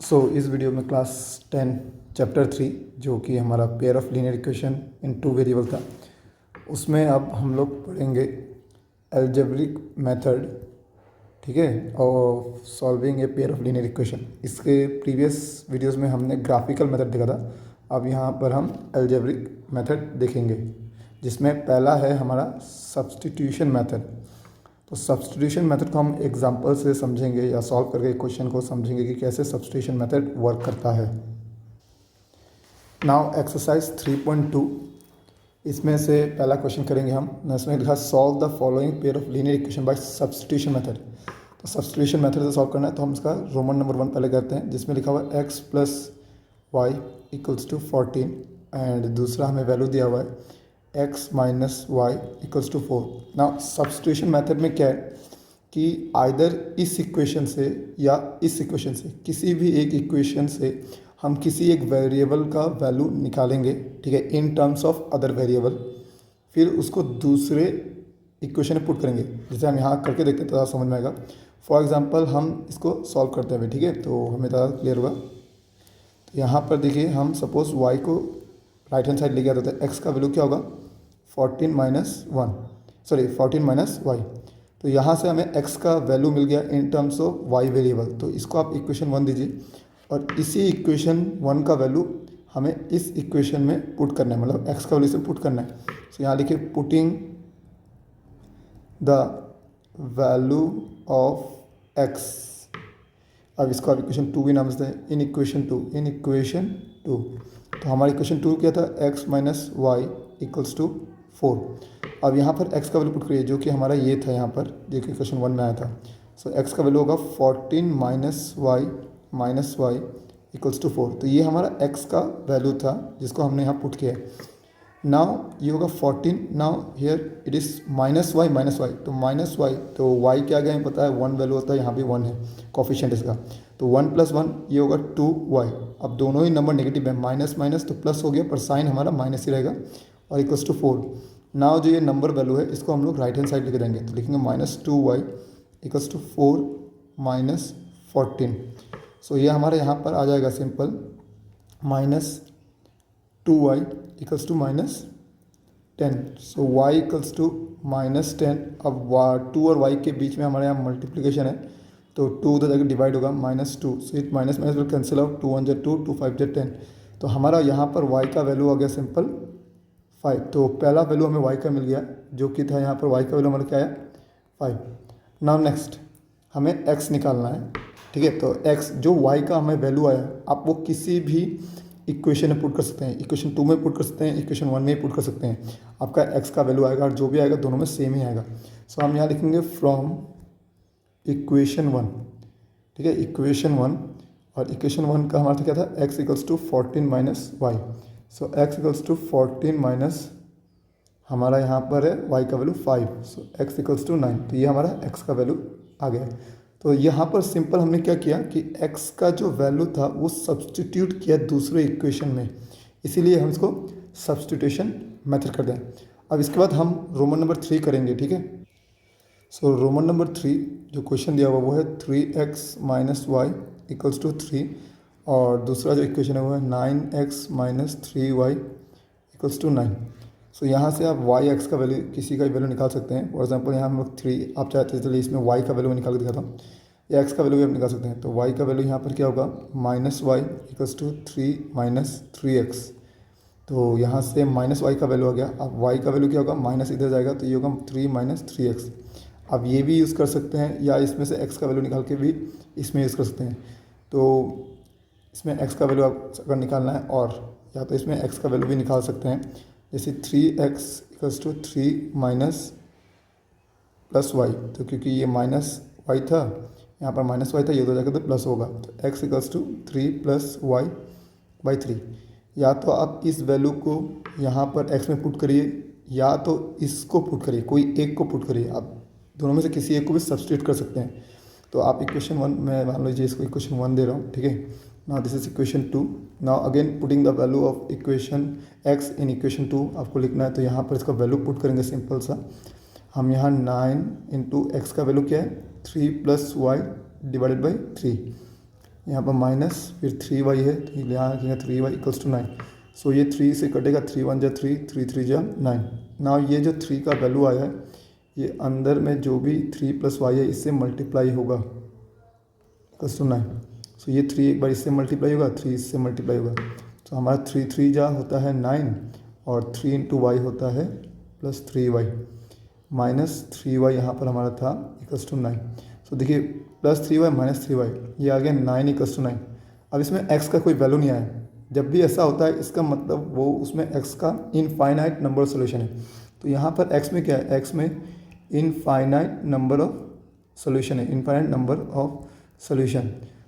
इस वीडियो में class 10 chapter 3 जो कि हमारा pair of linear equation in two variable था, उसमें अब हम लोग पढ़ेंगे अलजेब्रिक मेथड, ठीक है, और solving a pair of linear equation. इसके प्रीवियस वीडियोस में हमने ग्राफिकल मेथड देखा था। अब यहाँ पर हम अलजेब्रिक मेथड देखेंगे, जिसमें पहला है हमारा सब्स्टिट्यूशन मेथड। तो सब्स्टिट्यूशन मेथड को हम एग्जांपल से समझेंगे या सॉल्व करके क्वेश्चन को समझेंगे कि कैसे सब्स्टिट्यूशन मेथड वर्क करता है। नाउ एक्सरसाइज 3.2, इसमें से पहला क्वेश्चन करेंगे हम। इसमें लिखा solve the following pair of linear equation by substitution method. तो सब्स्टिट्यूशन मेथड से सॉल्व करना है, तो हम इसका रोमन नंबर 1 पहले करते हैं, जिसमें लिखा हुआ है x plus y equals to 14 and दूसरा हमें वैल्यू दिया हुआ है x minus y equals to 4। Now substitution method में क्या है कि आइदर इस इक्वेशन से या इस इक्वेशन से, किसी भी एक इक्वेशन से हम किसी एक वेरिएबल का वैल्यू निकालेंगे, ठीक है, in terms of other variable, फिर उसको दूसरे इक्वेशन में पुट करेंगे। जैसे हम यहाँ करके देखते हैं तो समझ में आएगा। फॉर एग्जांपल हम इसको सॉल्व करते हैं, ठीक है, तो हमें ज़्यादा क्लियर होगा। तो यहाँ पर देखिए, हम सपोज y को राइट हैंड साइड लेके आते हैं, x का वैल्यू क्या होगा 14 माइनस वाई। तो यहाँ से हमें x का वैल्यू मिल गया in terms of y variable, तो इसको आप इक्वेशन 1 दीजिए और इसी इक्वेशन 1 का वैल्यू हमें इस इक्वेशन में पुट करना है, मतलब x का वैल्यू से पुट करना है। तो यहाँ लिखिए putting the value of x। अब इसको आप इक्वेशन 2 भी नाम से हैं, इन इक्वेशन 2। तो हमारी इक्वेशन 2 क्या था, x minus y equals to 4। अब यहाँ पर x का वैल्यू पुट करिए, जो कि हमारा ये था यहाँ पर, जो कि क्वेश्चन 1 में आया था। सो x का वैल्यू होगा 14 माइनस वाई इक्वल्स टू 4। तो ये हमारा x का वैल्यू था जिसको हमने यहाँ पुट किया है। नाउ ये होगा 14, now here it is minus y, तो माइनस वाई, तो y क्या गया हमें पता है 1 वैल्यू होता है, यहाँ भी 1 है कोफिशिएंट इसका, तो 1 प्लस 1 ये होगा 2y। अब दोनों ही नंबर नेगेटिव है, माइनस माइनस तो प्लस हो गया, पर साइन हमारा माइनस ही रहेगा, और इक्वल्स टू 4। नाउ जो ये नंबर वैल्यू है इसको हम लोग राइट हैंड साइड लेके जाएंगे, तो लिखेंगे minus 2y equals to 4 minus 14। So ये हमारे यहाँ पर आ जाएगा simple, minus 2y equals to minus 10। So y equals to minus 10। अब 2 और y के बीच में हमारे यहाँ मल्टीप्लिकेशन है, तो 2 उधर जाकर डिवाइड होगा, minus 2, so it minus minus will cancel out, 2 1 2, 2 5 10। तो हमारा यहाँ पर y का वैल्यू आ गया सिंपल 5। तो पहला वैल्यू हमें y का मिल गया, जो कि था यहाँ पर y का वैल्यू हमारा क्या आया 5। नाउ नेक्स्ट हमें x निकालना है, ठीक है। तो x जो y का हमें वैल्यू आया, आप वो किसी भी इक्वेशन में पुट कर सकते हैं, इक्वेशन 2 में पुट कर सकते हैं, इक्वेशन 1 में पुट कर सकते हैं। आपका x का वैल्यू आएगा और जो भी आएगा दोनों में सेम ही आएगा। सो हम यहाँ लिखेंगे फ्रॉम इक्वेशन 1, ठीक है, इक्वेशन 1, और इक्वेशन 1 का हमारा क्या था, x equals to 14 minus y. So x equals to 14 minus हमारा यहाँ पर है y का value 5, so x equals to 9। तो ये हमारा x का वैल्यू आ गया। तो यहाँ पर सिंपल हमने क्या किया कि x का जो वैल्यू था वो सब्स्टिट्यूट किया दूसरे इक्वेशन में, इसीलिए हम इसको सब्स्टिट्यूशन मेथड कर दें। अब इसके बाद हम रोमन नंबर 3 करेंगे, ठीक है। सो रोमन नंबर 3 जो क्वेश्चन दिया हुआ वो है 3x minus y equals to 3, और दूसरा जो इक्वेशन है वो है 9x minus 3y equals to 9। सो यहाँ से आप y x का वैल्यू किसी का भी वैल्यू निकाल सकते हैं। फॉर एग्जांपल यहाँ हम लोग 3, आप चाहते हैं चलिए इसमें y का वैल्यू निकाल के दिखाता हूँ, या x का वैल्यू भी आप निकाल सकते हैं। तो y का वैल्यू यहाँ पर क्या होगा, minus y equals to 3 minus 3x। तो यहाँ से माइनस वाई का वैल्यू आ गया। अब y का वैल्यू क्या होगा, माइनस इधर जाएगा तो ये होगा 3 माइनस 3x। अब ये भी यूज़ कर सकते हैं, या इसमें से x का वैल्यू निकाल के भी इसमें यूज़ कर सकते हैं। तो इसमें x का वैल्यू आप अगर निकालना है, और या तो इसमें x का वैल्यू भी निकाल सकते हैं, जैसे 3x equals to 3 minus plus y. तो क्योंकि ये माइनस वाई था, यहाँ पर माइनस वाई था, ये तो जाकर तो प्लस होगा, तो x equals to 3 plus y by 3। या तो आप इस वैल्यू को यहाँ पर x में पुट करिए, या तो इसको पुट करिए, कोई एक को पुट करिए, आप दोनों में से किसी एक को भी सब्स्टिट्यूट कर सकते हैं। तो आप इक्वेशन 1 में मान लीजिए इसको इक्वेशन 1 दे रहा हूँ, ठीक है। Now this is equation 2। Now again putting the value of equation x in equation 2 आपको लिखना है। तो यहाँ पर इसका वैल्यू पुट करेंगे सिंपल सा। हम यहाँ 9 इंटू एक्स का वैल्यू क्या है 3 प्लस वाई डिवाइडेड बाई 3। यहाँ पर माइनस फिर 3y है, तो यहाँ रखेंगे 3y इक्वल्स टू 9। सो ये 3 से कटेगा, 3 1 जा 3, 3 3 जा 9। नाउ ये जो 3 का वैल्यू आया है ये अंदर में जो भी 3 + y है इससे मल्टीप्लाई होगा इक्वल्स टू 9। सो ये 3 एक बार इससे मल्टीप्लाई होगा, 3 इससे मल्टीप्लाई होगा, तो हमारा 3 3 जा होता है 9 और 3 × y होता है +3y माइनस 3y यहाँ पर हमारा था इक्वल्स टू 9। सो देखिए +3y - 3y ये आ गया 9 इक्वल्स टू 9। अब इसमें x का कोई वैल्यू नहीं आया। जब भी ऐसा होता है इसका मतलब वो उसमें x का इनफाइनाइट नंबर सोल्यूशन है। तो यहाँ पर x में क्या है, x में इनफाइनाइट नंबर ऑफ सोल्यूशन है, इनफाइनाइट नंबर ऑफ सोल्यूशन।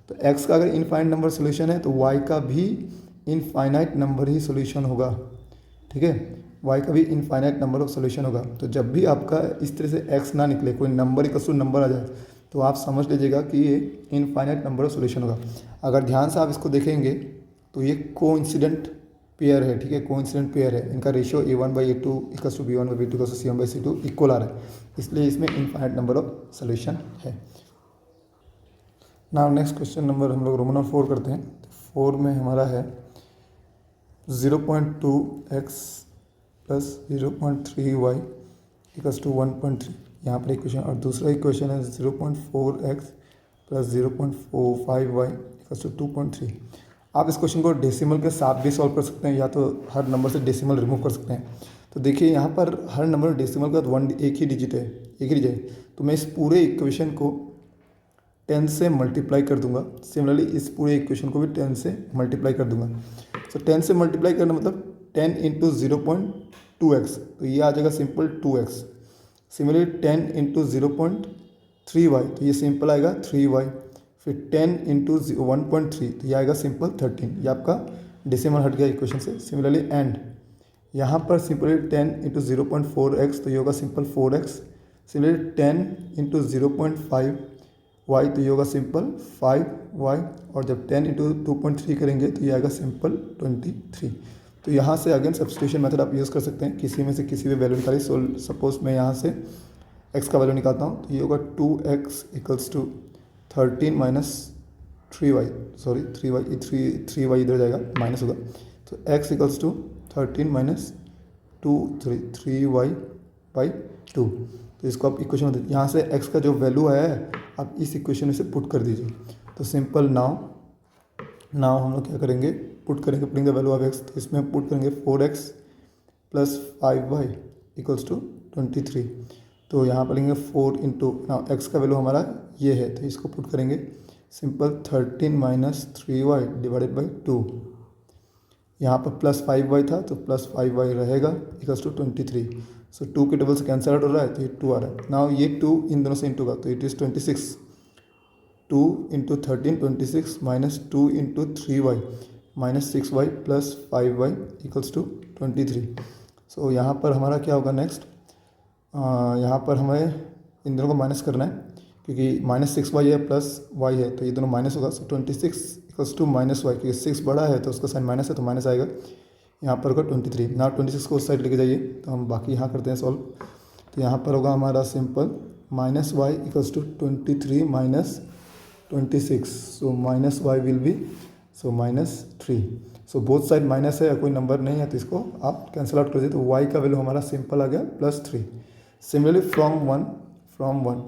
तो x का अगर इनफाइनाइट नंबर सोल्यूशन है तो y का भी इनफाइनाइट नंबर ही सोल्यूशन होगा। ठीक है, y का भी इनफाइनाइट नंबर ऑफ सोल्यूशन होगा। तो जब भी आपका इस तरह से x ना निकले, कोई नंबर इक्वल टू नंबर आ जाए, तो आप समझ लीजिएगा कि ये इनफाइनाइट नंबर ऑफ सोल्यूशन होगा। अगर ध्यान से आप इसको देखेंगे तो ये कोइंसिडेंट पेयर है। ठीक है, कोइंसिडेंट पेयर है, इनका ratio a1/a2 = b1/b2 = c1/c2 equal आ रहा है, इसलिए इसमें इनफाइनाइट नंबर ऑफ सोल्यूशन है। नाउ नेक्स्ट क्वेश्चन नंबर हम लोग रोमन नंबर 4 करते हैं। तो 4 में हमारा है 0.2x + 0.3y = 1.3। यहाँ पर एक क्वेश्चन, और दूसरा इक्वेशन है 0.4x + 0.45y = 2.3। आप इस क्वेश्चन को डेसिमल के साथ भी सॉल्व कर सकते हैं या तो हर नंबर से डेसिमल रिमूव कर सकते हैं। तो देखिए यहाँ पर हर नंबर डेसिमल का तो एक ही डिजिट है, एक ही डिजिट है, तो मैं इस पूरे इक्वेशन को 10 से मल्टीप्लाई कर दूंगा। सिमिलरली इस पूरे इक्वेशन को भी 10 से मल्टीप्लाई कर दूंगा। तो 10 से मल्टीप्लाई करना मतलब 10 × 0.2x, तो ये आ जाएगा सिंपल 2x। सिमिलरली 10 × 0.3y, तो ये सिंपल आएगा 3y। फिर 10 × 1.3, तो ये आएगा सिंपल 13। ये आपका डेसिमल हट गया इक्वेशन से। सिमिलरली एंड यहाँ पर सिंपली 10 × 0.4x, तो ये होगा सिंपल 4x। सिमिलरली 10 × 0.5y, तो ये होगा सिंपल 5y। और जब 10 × 2.3 करेंगे तो ये आएगा सिंपल 23। तो यहाँ से अगेन सब्स्टिट्यूशन मेथड आप यूज़ कर सकते हैं, किसी में से किसी भी वैल्यू निकालिए। सपोज मैं यहाँ से x का वैल्यू निकालता हूँ, तो ये होगा 2x = 13 - 3y, sorry 3y, 3y इधर जाएगा, माइनस होगा। तो x = 13 - 3y/2। तो इसको आप इक्वेशन में यहाँ से x का जो वैल्यू आया है आप इस इक्वेशन में से पुट कर दीजिए। तो सिंपल नाउ हम लोग क्या करेंगे, पुट करेंगे, putting the value of x। तो इसमें पुट करेंगे 4x + 5y = 23। तो यहाँ पर लेंगे 4 × नाउ x का वैल्यू हमारा ये है, तो इसको पुट करेंगे सिंपल 13 - 3y / 2। यहाँ पर +5y था तो +5y रहेगा = 23। सो 2 के टेबल से कैंसिल आउट हो रहा है, तो ये 2 आ रहा है। नाउ ये 2 इन दोनों से इंटू का, तो it is 26। 2 × 13 26 - 2 × 3y - 6y + 5y = 23। सो यहाँ पर हमारा क्या होगा नेक्स्ट, यहाँ पर हमें इन दोनों को माइनस करना है, क्योंकि -6y है +y है, तो ये दोनों माइनस होगा। सो 26 = -y, क्योंकि 6 बड़ा है तो उसका साइन माइनस है, तो माइनस आएगा। यहाँ पर होगा 23। नाउ 26 को उस साइड लेके जाइए, तो हम बाकी यहाँ करते हैं सॉल्व। तो यहाँ पर होगा हमारा simple -y = 23 - 26। So -y will be -3। So both side minus है, कोई नंबर नहीं है, तो इसको आप कैंसिल आउट कर दीजिए। तो y का वैल्यू हमारा सिंपल आ गया +3। सिमिलरली फ्रॉम वन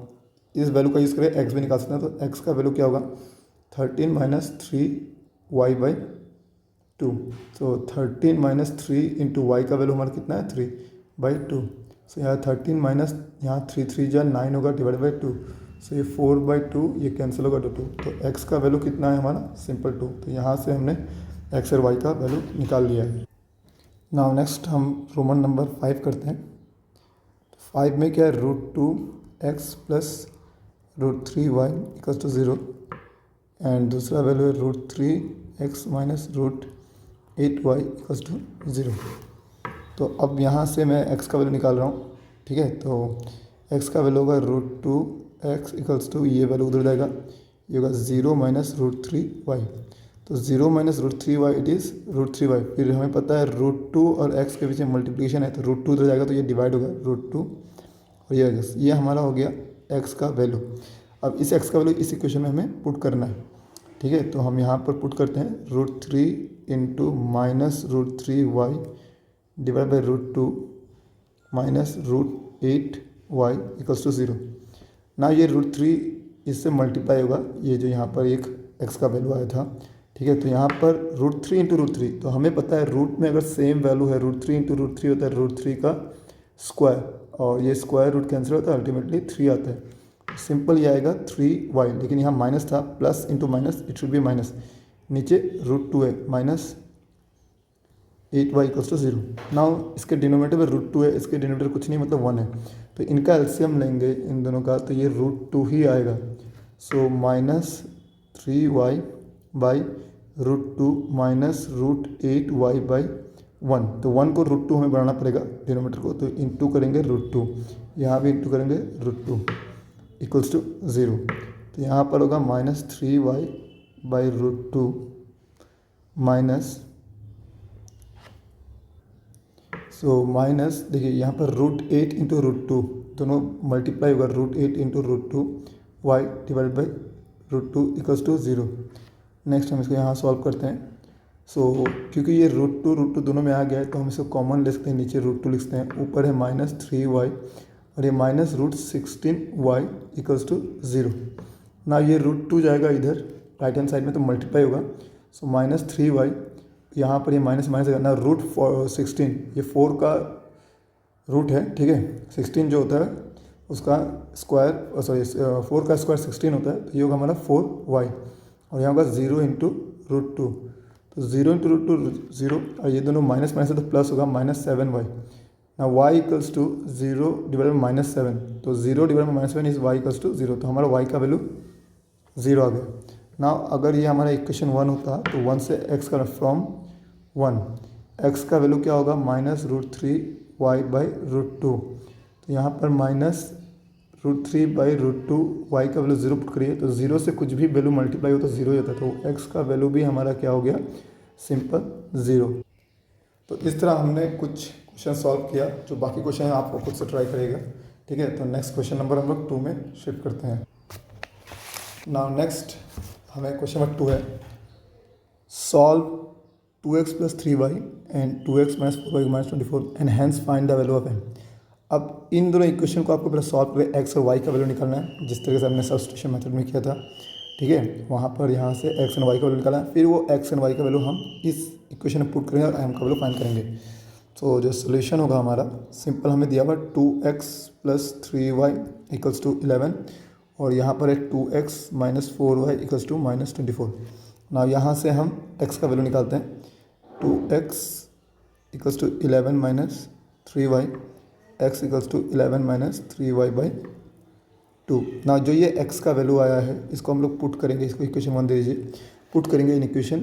इस वैल्यू का यूज़ करें x भी निकाल सकते हैं। तो x का वैल्यू क्या होगा, 13 - 3y/2। तो 13 - 3 × y का वैल्यू हमारा कितना है, 3/2। सो यहाँ 13 - यहाँ 3 3 जा 9 होगा /2। सो ये 4/2, ये कैंसिल होगा तो 2। तो x का वैल्यू कितना है हमारा, सिंपल 2। तो यहाँ से हमने x और y का वैल्यू निकाल लिया है। नाउ नेक्स्ट हम रोमन नंबर 5 करते हैं। 5 में क्या है, √2x + √3y = 0 एंड दूसरा वैल्यू है √3x - √8y = 0। तो अब यहाँ से मैं x का वैल्यू निकाल रहा हूँ। ठीक है, तो x का वैल्यू होगा √2x = ये वैल्यू उधर जाएगा, ये होगा 0 - √3y। तो 0 - √3y इट इज़ √3y। फिर हमें पता है √2 और x के बीच में मल्टीप्लिकेशन है, तो √2 उधर जाएगा, तो ये डिवाइड होगा √2 और ये हमारा हो गया x का वैल्यू। अब इस x का वैल्यू इस इक्वेशन में हमें पुट करना है। ठीक है, तो हम यहाँ पर पुट करते हैं √3 into -√3y divide by √2 -√8y equals to 0। ना ये √3 इससे मल्टीप्लाई होगा, ये जो यहाँ पर एक x का वैल्यू आया था, ठीक है। तो यहाँ पर √3 इंटू √3, तो हमें पता है रूट में अगर सेम वैल्यू है √3 इंटू √3 होता है √3 का स्क्वायर, और ये स्क्वायर रूट कैंसिल होता है, अल्टीमेटली 3 आता है। सिंपल ये आएगा 3y, लेकिन यहाँ माइनस था, plus into minus it should B minus, नीचे √2 है -8y इक्वल्स टू 0। नाउ इसके डिनोमिनेटर में √2 है, इसके डिनोमिनेटर कुछ नहीं मतलब 1 है, तो इनका एलसीएम लेंगे इन दोनों का, तो ये √2 ही आएगा। सो -3y बाई √2 -√8y बाई 1, तो 1 को √2 हमें बढ़ाना पड़ेगा डिनोमिनेटर को, तो इंटू करेंगे √2, यहाँ भी इंटू करेंगे √2 इक्वल्स टू 0। तो यहाँ पर होगा -3y by √2 minus, so minus, देखिए यहाँ पर √8 इंटू √2 दोनों मल्टीप्लाई होगा, √8 into √2 y divide by √2 equals to 0। Next हम इसको यहाँ सॉल्व करते हैं। सो क्योंकि ये √2 दोनों में आ गया है, तो हम इसको कॉमन ले सकते हैं, नीचे √2 लिखते हैं, ऊपर है -3y और ये -√16y इक्वल्स टू 0। ना ये √2 जाएगा इधर राइट हैंड साइड में, तो मल्टीप्लाई होगा, सो -3y, यहाँ पर ये माइनस माइनस ना √16, ये 4 का रूट है, ठीक है। 16 जो होता है उसका स्क्वायर, सॉरी 4 का स्क्वायर 16 होता है, तो ये होगा हमारा 4y, और यहाँ होगा 0 इंटू √2, तो 0 इंटू √2 0, और ये दोनों माइनस माइनस है तो प्लस होगा -7y। ना y equals to 0 divide by -7, तो 0 divide by -7 is y equals to 0, तो हमारा y का वैल्यू 0 आ गया। ना अगर ये हमारा इक्वेशन 1 होता तो 1 से x का फ्रॉम 1, x का वैल्यू क्या होगा -√3y बाई √2, तो यहाँ पर -√3 बाई √2 y का वैल्यू 0 पुट करिए, तो 0 से कुछ भी वैल्यू मल्टीप्लाई हो तो 0 ही होता है, तो x का वैल्यू भी हमारा क्या हो गया, सिंपल 0। तो इस तरह हमने कुछ क्वेश्चन सॉल्व किया, जो बाकी क्वेश्चन है आपको खुद से ट्राई करेगा, ठीक है। तो नेक्स्ट क्वेश्चन नंबर हम लोग 2 में शिफ्ट करते हैं। नाउ नेक्स्ट हमें क्वेश्चन नंबर 2 है, solve 2x + 3y and 2x - 4y - 24 and hence find the value of m। अब इन दोनों इक्वेशन को आपको पहले सॉल्व करके x और y का वैल्यू निकालना है, जिस तरह से हमने सब्स्टिट्यूशन मेथड में किया था, ठीक है। वहाँ पर यहाँ से x और y का वैल्यू निकाला है, फिर वो x और y का वैल्यू हम इस इक्वेशन में पुट करेंगे और m का वैल्यू फाइंड करेंगे। तो जो सोल्यूशन होगा हमारा सिंपल, हमें दिया हुआ 2x + 3y इक्वल्स टू 11, और यहाँ पर है 2x - 4y इक्वल्स टू -24। ना यहाँ से हम x का वैल्यू निकालते हैं, 2x equals to 11 - 3y, x equals to 11 - 3y by 2। ना जो ये x का वैल्यू आया है इसको हम लोग पुट करेंगे, इसको इक्वेशन 1 दे दीजिए, पुट करेंगे इन इक्वेशन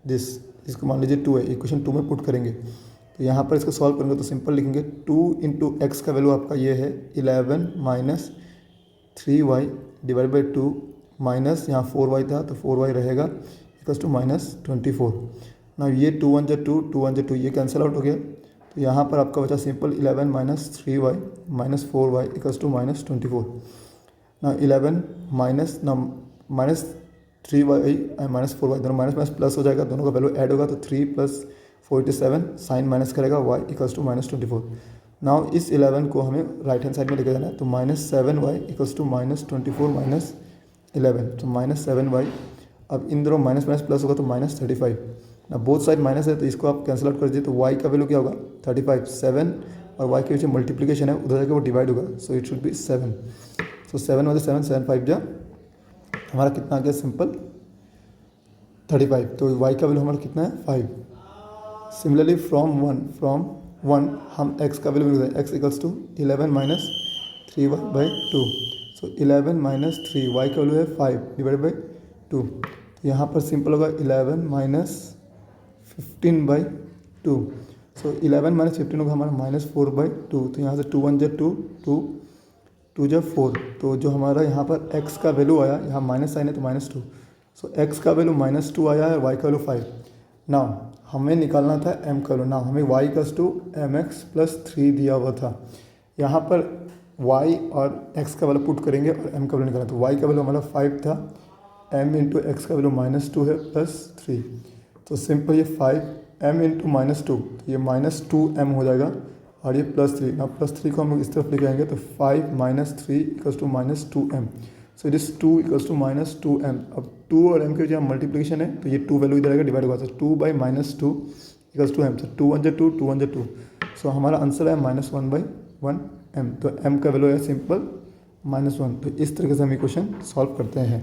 दिस, इसको मान लीजिए 2 है, इक्वेशन 2 में पुट करेंगे। तो यहाँ पर इसको सॉल्व करेंगे तो सिंपल लिखेंगे 2 इंटू एक्स का वैल्यू आपका ये है 11 - 3y डिवाइड बाई 2 माइनस यहाँ 4y था तो 4y रहेगा इक्वल्स टू -24। ना ये 2 1 जा 2, 2 1 जा 2, ये कैंसिल आउट हो गया, तो यहाँ पर आपका बचा simple 11 - 3y - 4y equals to -24। ना 11 माइनस ना -3y -4y दोनों माइनस माइनस प्लस हो जाएगा, दोनों का वैल्यू ऐड होगा, तो 3 + 47 साइन माइनस करेगा y इक्वल्स टू -24। नाउ इस 11 को हमें राइट हैंड साइड में लेके जाना है, तो -7y इक्वल्स टू -24 - 11, तो -7y। अब इन दोनों माइनस माइनस प्लस होगा तो -35। ना बोथ साइड माइनस है तो इसको आप कैंसिल आउट कर दीजिए, तो y का वैल्यू क्या होगा 35, 7 और y के बीच में मल्टीप्लीकेशन है, उधर जाकर वो डिवाइड होगा, सो इट शुड बी 7। सो 7 × 7 7 5 जा हमारा कितना आ गया सिंपल 35, तो y का वैल्यू हमारा कितना है 5। सिमिलरली फ्रॉम 1 हम x का वैल्यू मिल x equals to 11 - 3y by 2, so 11 - 3 y का वैल्यू है 5 डिवाइड बाई 2, तो यहाँ पर सिंपल होगा 11 - 15 बाई 2, सो 11 - 15 होगा हमारा -4 बाई 2, तो यहाँ से 2 1 जा 2, 2 जा 4, तो जो हमारा यहाँ पर x का वैल्यू आया, यहाँ माइनस साइन है तो -2, सो x का वैल्यू -2 आया है, y का वैल्यू 5। नाउ हमें निकालना था m का वैल्यू, नाउ हमें y इक्वल्स टू mx + 3 दिया हुआ था, यहाँ पर y और x का वैल्यू पुट करेंगे और m का वैल्यू निकालना, तो y का वैल्यू हमारा 5 था, m इंटू एक्स का वैल्यू -2 है +3, तो सिंपल ये 5m इंटू -2, तो ये -2m हो जाएगा और ये +3। अब +3 को हम लोग इस तरफ लेके आएंगे तो 5 - 3 = -2m, so it is 2 = -2m। अब 2 और m के जो मल्टीप्लिकेशन है तो ये 2 वैल्यू इधर आएगा, डिवाइड होगा, तो 2 / -2 = m, तो 2 1 2 2 1 2, सो हमारा आंसर है -1/1m। तो m का वैल्यू है सिंपल -1। तो इस तरीके से हम ये क्वेश्चन सॉल्व करते हैं।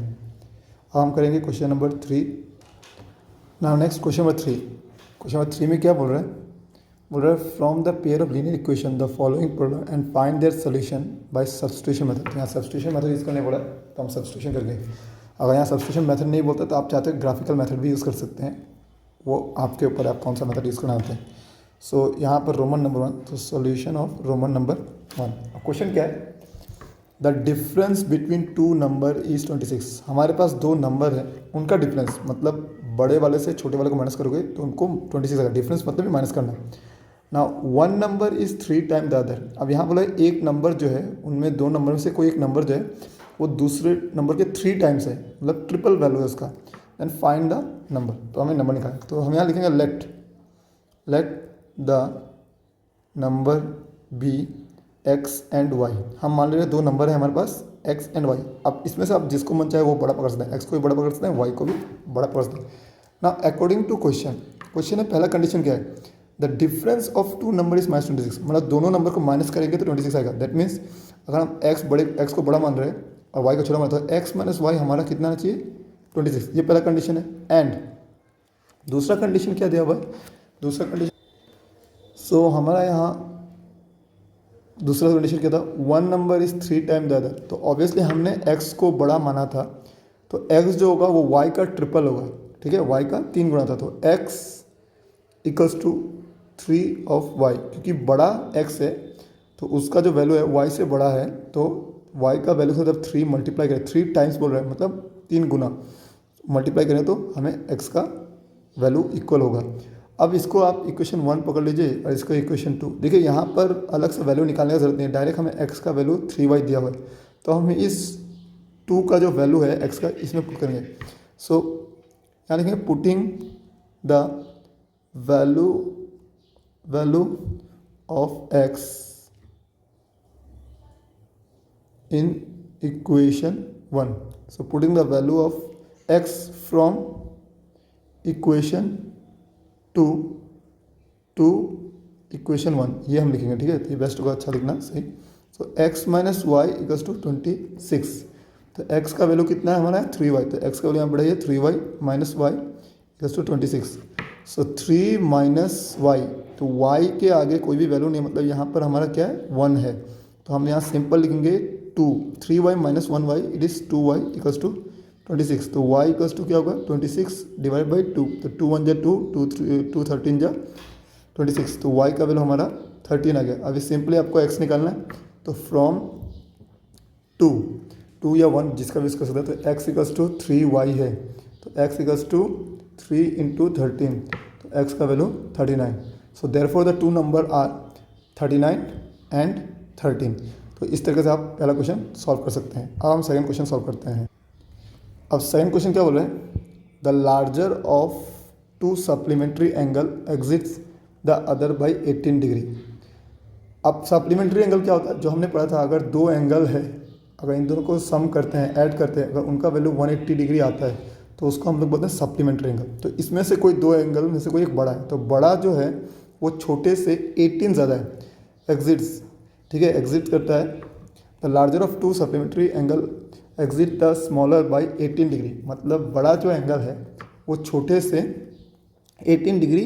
अब हम करेंगे question number 3। Now next question number 3। Question number 3 में क्या बोल रहा है? बोल रहा है from the pair of linear equation the following problem and find their solution by substitution method. यहाँ सब्स्टिट्यूशन मेथड यूज़ करने बोला तो हम सब्स्टिट्यूशन करके, अगर यहाँ सब्स्टिट्यूशन मेथड नहीं बोलता तो आप चाहते हो ग्राफिकल मेथड भी यूज़ कर सकते हैं, वो आपके ऊपर आप कौन सा मेथड यूज़ करना चाहते हैं। सो यहाँ पर रोमन नंबर 1, तो solution of Roman number 1। Question क्या है? The difference between two number is 26। हमारे पास दो नंबर है, उनका डिफरेंस मतलब बड़े वाले से छोटे वाले को माइनस करोगे तो उनको 26 आएगा। डिफरेंस मतलब भी माइनस करना। ना one number is 3 time the other. अब यहाँ बोला एक नंबर जो है उनमें दो नंबर में से कोई एक नंबर जो है वो दूसरे नंबर के 3 टाइम्स है, मतलब ट्रिपल वैल्यू है उसका। देन फाइंड द नंबर, तो हमें नंबर निकालना। तो हम यहाँ लिखेंगे let the number be x and y. हम मान ले रहे दो नंबर है हमारे पास एक्स एंड वाई। अब इसमें से आप जिसको मन चाहे वो बड़ा पकड़ सकते हैं, एक्स को भी बड़ा पकड़ सकते हैं, वाई को भी बड़ा पकड़ सकते हैं ना। अकॉर्डिंग टू क्वेश्चन है, पहला कंडीशन क्या है? The difference of two number is -26, मतलब दोनों नंबर को माइनस करेंगे तो 26 आएगा। दैट मीन्स अगर हम एक्स को बड़ा मान रहे हैं और वाई को छोटा मान रहे हैं तो एक्स माइनस वाई हमारा कितना आना चाहिए? 26। ये पहला कंडीशन है। एंड दूसरा कंडीशन क्या दिया हुआ है? दूसरा कंडीशन, सो हमारा यहाँ दूसरा कंडीशन क्या था? One number is 3 time the other. तो ऑब्वियसली हमने x को बड़ा माना था, तो x जो होगा वो y का ट्रिपल होगा, ठीक है, y का 3 गुना था। तो x = 3 ऑफ y, क्योंकि बड़ा x है तो उसका जो वैल्यू है y से बड़ा है, तो y का वैल्यू से जब 3 मल्टीप्लाई करें, 3 टाइम्स बोल रहे हैं मतलब 3 गुना मल्टीप्लाई करें तो हमें x का वैल्यू इक्वल होगा। अब इसको आप इक्वेशन 1 पकड़ लीजिए और इसको इक्वेशन 2। देखिए यहाँ पर अलग से वैल्यू निकालने की जरूरत नहीं है, डायरेक्ट हमें x का वैल्यू 3y दिया हुआ है, तो हम इस 2 का जो वैल्यू है x का इसमें पुट करेंगे। सो यहाँ लिखेंगे putting the value of x in equation 1। So putting the value of x from equation 2 to equation 1, ये हम लिखेंगे, ठीक है। तो ये बेस्ट होगा, अच्छा लिखना, सही। So x minus y equals to 26। तो x का वैल्यू कितना है हमारा? 3y। तो x का वैल्यू यहाँ बढ़ाइए, 3y minus y equals to 26। So 3 minus y, तो y के आगे कोई भी वैल्यू नहीं, मतलब यहाँ पर हमारा क्या है? 1 है। तो हम यहाँ सिंपल लिखेंगे 2, 3y minus 1y, it is 2y equals to 26। तो y इक्वल्स टू क्या होगा? 26 डिवाइड बाई 2, तो 2 1 2, 2 13 26। तो y का वैल्यू हमारा 13 आ गया। अभी सिंपली आपको x निकालना है, तो फ्रॉम 2 या 1 जिसका भी यूज़ कर सकते हैं, तो x इक्वल्स टू 3y है, तो x इक्वल्स टू 3 × 13, तो x का value 39। So therefore the two number are 39 and 13। तो इस तरीके से आप पहला क्वेश्चन सॉल्व कर सकते हैं। अब हम सेकंड क्वेश्चन सॉल्व करते हैं। अब सेकंड क्वेश्चन क्या बोल रहे हैं? The larger of to supplementary angle exits the other by 18 degree. अब सप्लीमेंट्री एंगल क्या होता है? जो हमने पढ़ा था, अगर दो एंगल है, अगर इन दोनों को सम करते हैं, ऐड करते हैं, अगर उनका वैल्यू 180 डिग्री आता है तो उसको हम लोग बोलते हैं सप्लीमेंट्री एंगल। तो इसमें से कोई दो एंगल में से कोई एक बड़ा है, तो बड़ा जो है वो छोटे से 18 ज़्यादा है, एग्जिट्स, ठीक है, एग्जिट करता है। The larger of to supplementary angle exit the smaller by 18 degree, मतलब बड़ा जो एंगल है वो छोटे से 18 डिग्री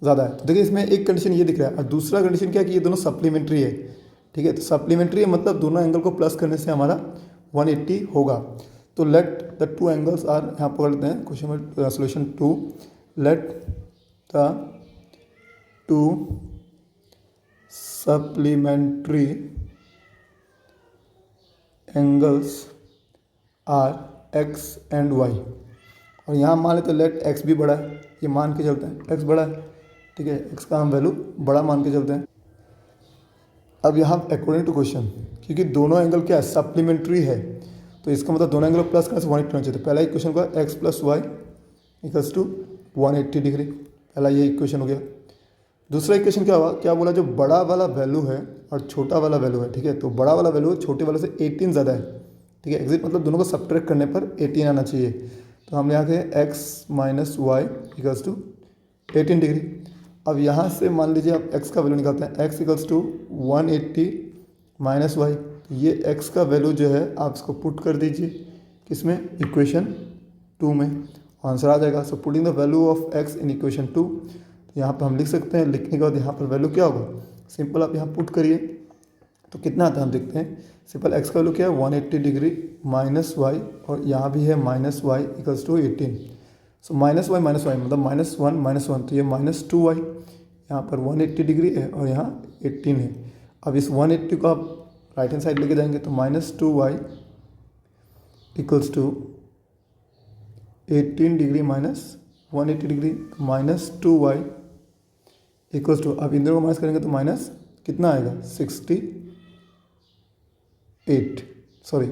ज़्यादा है। तो देखिए इसमें एक कंडीशन ये दिख रहा है, और दूसरा कंडीशन क्या है कि ये दोनों सप्लीमेंट्री है, ठीक है। तो सप्लीमेंट्री है मतलब दोनों एंगल को प्लस करने से हमारा 180 होगा। तो let the two angles are, यहाँ पकड़ लेते हैं question solution 2, let the two supplementary angles are x and y। और यहाँ मान लेते लेट x भी बड़ा है, ये मान के चलते हैं x बड़ा है, ठीक है, x का हम वैल्यू बड़ा मान के चलते हैं। अब यहाँ अकॉर्डिंग टू क्वेश्चन, क्योंकि दोनों एंगल क्या है? सप्लीमेंट्री है, तो तो इसका मतलब दोनों एंगल प्लस करने से 180 होना चाहिए। तो पहला इक्वेशन का x plus y equals to 180 degree, पहला ये इक्वेशन हो गया। दूसरा इक्वेशन क्या हुआ, क्या बोला, जो बड़ा वाला वैल्यू है और छोटा वाला वैल्यू है, ठीक है, तो बड़ा वाला वैल्यू छोटे वाले से 18 ज़्यादा है, ठीक है, एग्जिट मतलब दोनों को सब्ट्रैक्ट करने पर 18 आना चाहिए। तो हम यहाँ के x minus y equals to 18 degree. अब यहाँ से मान लीजिए आप x का वैल्यू निकालते हैं, x equals to 180 minus y, तो ये x का वैल्यू जो है आप इसको पुट कर दीजिए किसमें, इक्वेशन 2 में, आंसर आ जाएगा। सो putting the value of x in equation 2, तो यहाँ पर हम लिख सकते हैं, लिखने के बाद यहाँ पर वैल्यू क्या होगा, सिंपल आप यहाँ पुट करिए तो कितना आता है हम देखते हैं। सिंपल x का वैल्यू क्या है 180 डिग्री माइनस वाई, और यहाँ भी है minus y equals to 18। So minus y मतलब -1 तो ये -2y, यहाँ पर 180 डिग्री है और यहाँ 18 है। अब इस 180 को आप राइट हैंड साइड लेके जाएंगे तो -2y equals to 18 degree minus 180 degree, -2y equals to, अब इन दोनों को माइनस करेंगे तो माइनस कितना आएगा 68, सॉरी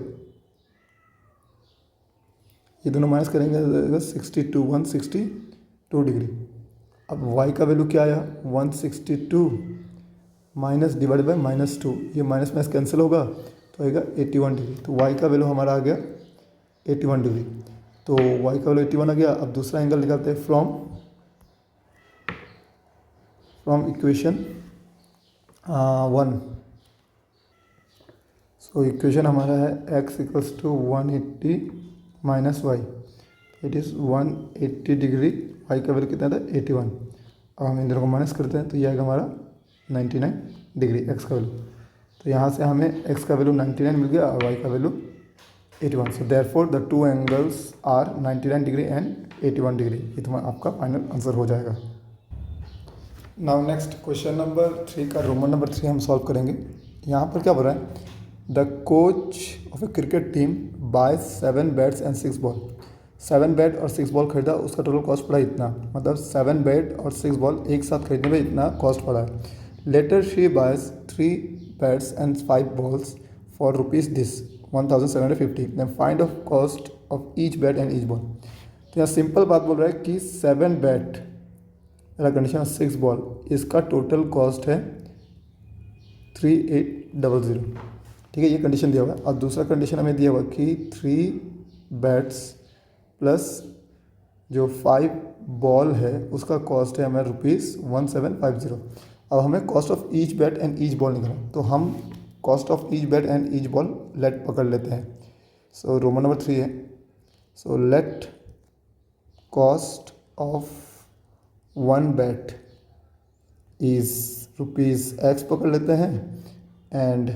ये दोनों माइनस करेंगे तो 62 162 डिग्री। अब y का वैल्यू क्या आया 162 माइनस डिवाइड बाई -2, ये माइनस माइनस कैंसिल होगा तो आएगा 81 डिग्री। तो y का वैल्यू हमारा आ गया 81 डिग्री। तो y का वैल्यू 81 आ गया। अब दूसरा एंगल निकालते हैं फ्रॉम इक्वेशन 1। सो इक्वेशन हमारा है x equals to 180 minus y, it is 180 degree, y का वैल्यू कितना था 81। अब हम इन दोनों को माइनस करते हैं तो ये आएगा हमारा 99 डिग्री x का वैल्यू। तो यहाँ से हमें x का वैल्यू 99 मिल गया और y का value 81। So therefore the two angles are 99 degree and 81 degree. ये तुम्हारा आपका फाइनल आंसर हो जाएगा। नाउ नेक्स्ट क्वेश्चन नंबर 3 का रोमन नंबर 3 हम सॉल्व करेंगे। यहाँ पर क्या बोल रहा है, the coach of a cricket team buy 7 bats and 6 ball. 7 bat और 6 बॉल खरीदा, उसका टोटल कॉस्ट पड़ा इतना, मतलब 7 बैट और 6 बॉल एक साथ खरीदने में इतना कॉस्ट पड़ा है। Later she buys 3 bats and 5 balls for rupees this 1750, then find of cost of each bat and each ball. तो यहाँ सिंपल बात बोल रहा है कि 7 बैट मेरा कंडीशन 6 बॉल, इसका टोटल कॉस्ट है 3800, ठीक है, ये कंडीशन दिया हुआ है। और दूसरा कंडीशन हमें दिया हुआ कि 3 बैट्स प्लस जो 5 बॉल है उसका कॉस्ट है हमें ₹1750। अब हमें cost of each bat and each ball निकालना, तो हम cost of each bat and each ball let पकड़ लेते हैं। सो रोमन नंबर 3 है, so let cost of 1 bat is ₹X पकड़ लेते हैं and